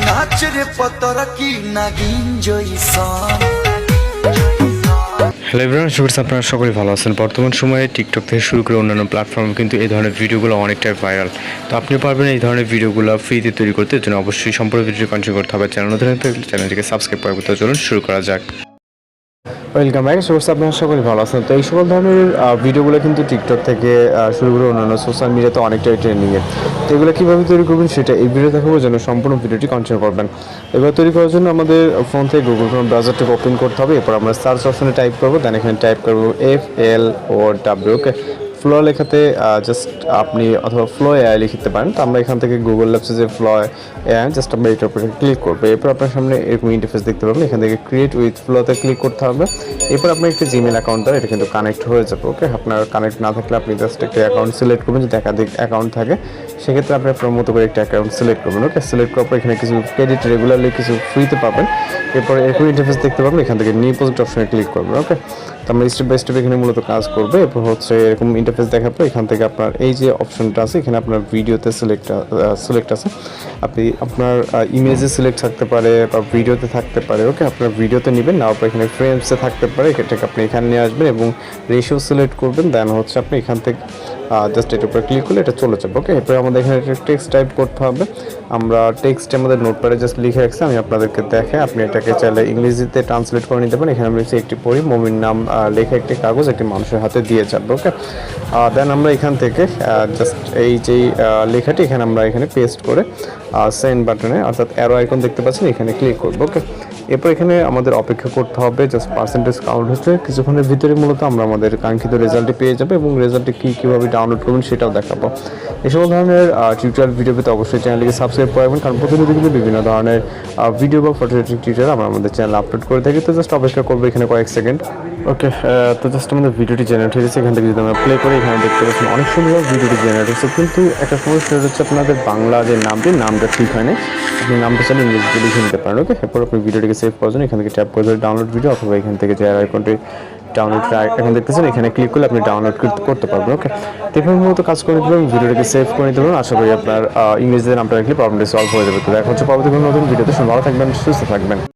নাচ রে পতর কি নাগিন জয়সন। হ্যালো এভরিওয়ান, শুভ আপনারা সকলেই ভালো আছেন। বর্তমান সময়ে টিকটক থেকে শুরু করে অন্যান্য প্ল্যাটফর্ম কিন্তু এই ধরনের ভিডিওগুলো অনেকটাই ভাইরাল। তো আপনি পারবেন এই ধরনের ভিডিওগুলো ফ্রিতে তৈরি করতে। এর জন্য অবশ্যই সম্পূর্ণ ভিডিও কন্টিনিউ করতে হবে। চ্যানেল নতুন থাকলে চ্যানেলটিকে সাবস্ক্রাইব করতে চলুন শুরু করা যাক। Welcome back. সোর্স আপনারা সকলেই ভালো আছেন। তো এই সকল ধরনের ভিডিওগুলো কিন্তু টিকটক থেকে শুরু করে অন্যান্য সোশ্যাল মিডিয়াতে অনেকটাই ট্রেন্ডিংয়ে। তো এগুলো কীভাবে তৈরি করবেন সেটা এই ভিডিও দেখাবার জন্য সম্পূর্ণ ভিডিওটি কন্টিনিউ করবেন। এবার তৈরি করার জন্য আমাদের ফোন থেকে গুগল ক্রোম ব্রাউজারটি ওপেন করতে হবে। এরপর আমরা সার্চ অপশনে টাইপ করবো, দেন এখানে টাইপ করবো FLOW। ওকে, ফ্লো লেখাতে জাস্ট আপনি অথবা ফ্লো এআই লিখতে পারেন। তো আমরা এখান থেকে গুগল ল্যাপসে যে ফ্লো এআই জাস্ট আমরা এটার উপরে ক্লিক করবো। এরপর আপনার সামনে এরকম ইন্টারফেস দেখতে পাবেন। এখান থেকে ক্রিয়েট উইথ ফ্লোতে ক্লিক করতে হবে। এরপর আপনার একটা জিমেল অ্যাকাউন্ট দ্বারা এটা কিন্তু কানেক্ট হয়ে যাবে। ওকে, আপনার কানেক্ট না থাকলে আপনি জাস্ট একটা অ্যাকাউন্ট সিলেক্ট করবেন। যদি একাধিক অ্যাকাউন্ট থাকে সেক্ষেত্রে আপনি আপনার মতো করে একটা অ্যাকাউন্ট সিলেক্ট করবেন। ওকে, সিলেক্ট করার পর এখানে কিছু ক্রেডিট রেগুলারলি কিছু ফ্রিতে পাবেন। এরপর এরকম ইন্টারফেস দেখতে পাবেন। এখান থেকে নিউ প্রজেক্ট অপশনে ক্লিক করবেন। ওকে, তো আমরা স্টেপ বাই স্টেপ এখানে মূলত কাজ করবো। এরপর হচ্ছে এরকম ইন্টারফেস দেখার পর এখান থেকে আপনার এই যে অপশনটা আছে এখানে আপনার ভিডিওতে সিলেক্ট আছে। আপনি আপনার ইমেজে সিলেক্ট থাকতে পারে বা ভিডিওতে থাকতে পারে। ওকে, আপনার ভিডিওতে নেবেন, না আপনার এখানে ফ্রেমসে থাকতে পারে। এটাকে আপনি এখানে নিয়ে আসবেন এবং রেশিও সিলেক্ট করবেন। দেন হচ্ছে আপনি এখান থেকে জাস্ট এটার উপরে ক্লিক করলে এটা চলে যাবে। ওকে, এরপরে আমাদের এখানে একটা টেক্সট টাইপ করতে হবে। আমরা টেক্সট আমাদের নোটপ্যাডে জাস্ট লিখে রাখছি, আমি আপনাদেরকে দেখাই। আপনি এটাকে চাইলে ইংরেজিতে ট্রান্সলেট করে নিতে পারেন। এখানে আমি একটি পড়ি, মমির নাম লেখা একটি কাগজ একটি মানুষের হাতে দিয়ে যাবে। ওকে, দেন আমরা এখান থেকে জাস্ট এই যেই লেখাটি এখানে আমরা এখানে পেস্ট করে সেন্ড বাটনে অর্থাৎ অ্যারো আইকন দেখতে পাচ্ছেন এখানে ক্লিক করবো। ওকে, এরপর এখানে আমাদের অপেক্ষা করতে হবে। জাস্ট পার্সেন্টেজ কাউন্ট হচ্ছে কিছুক্ষণের ভিতরে মূলত আমরা আমাদের কাঙ্ক্ষিত রেজাল্টটি পেয়ে যাবো এবং রেজাল্টটি কীভাবে ডাউনলোড করবেন সেটাও দেখাবো। এই সকল ধরনের টিউটোরিয়াল ভিডিও পেতে অবশ্যই চ্যানেলটিকে সাবস্ক্রাইব করবেন, কারণ প্রতিনিধি কিন্তু বিভিন্ন ধরনের ভিডিও বা ফটো টিউটোরিয়াল আমরা আমাদের চ্যানেলে আপলোড করে থাকি। তো জাস্ট অপেক্ষা করবো এখানে কয়েক সেকেন্ড। ওকে, তো জাস্ট আমাদের ভিডিওটি জেনারেট হয়ে গেছে। এখান থেকে যদি আমরা প্লে করি এখানে দেখতে পাচ্ছেন অনেক সুন্দর ভিডিওটি জেনারেট হচ্ছে, কিন্তু একটা সমস্যা হচ্ছে আপনাদের বাংলা যে নামটা ঠিক হয়নি। আপনি নামটা চাইলে ইংরেজিতে লিখে নিতে পারেন। ওকে, এরপর আপনি ভিডিওটিকে সেভ করার জন্য এখান থেকে ট্যাপ করে ডাউনলোড ভিডিও অথবা এখান থেকে যে আইকনটি ডাউনলোড এখন দেখতেছেন এখানে ক্লিক করলে আপনি ডাউনলোড করতে পারবেন। ওকে, এভাবে মতো কাজ করে দিতে পারবেন, ভিডিওটিকে সেভ করে নিতে পারবেন। আশা করি আপনার ইংরেজিতে নামটা রাখলে প্রবলেমটি সলভ হয়ে যাবে। তো দেখা হচ্ছে পরবর্তী কোনো নতুন ভিডিওতে। ভালো থাকবেন, সুস্থ থাকবেন।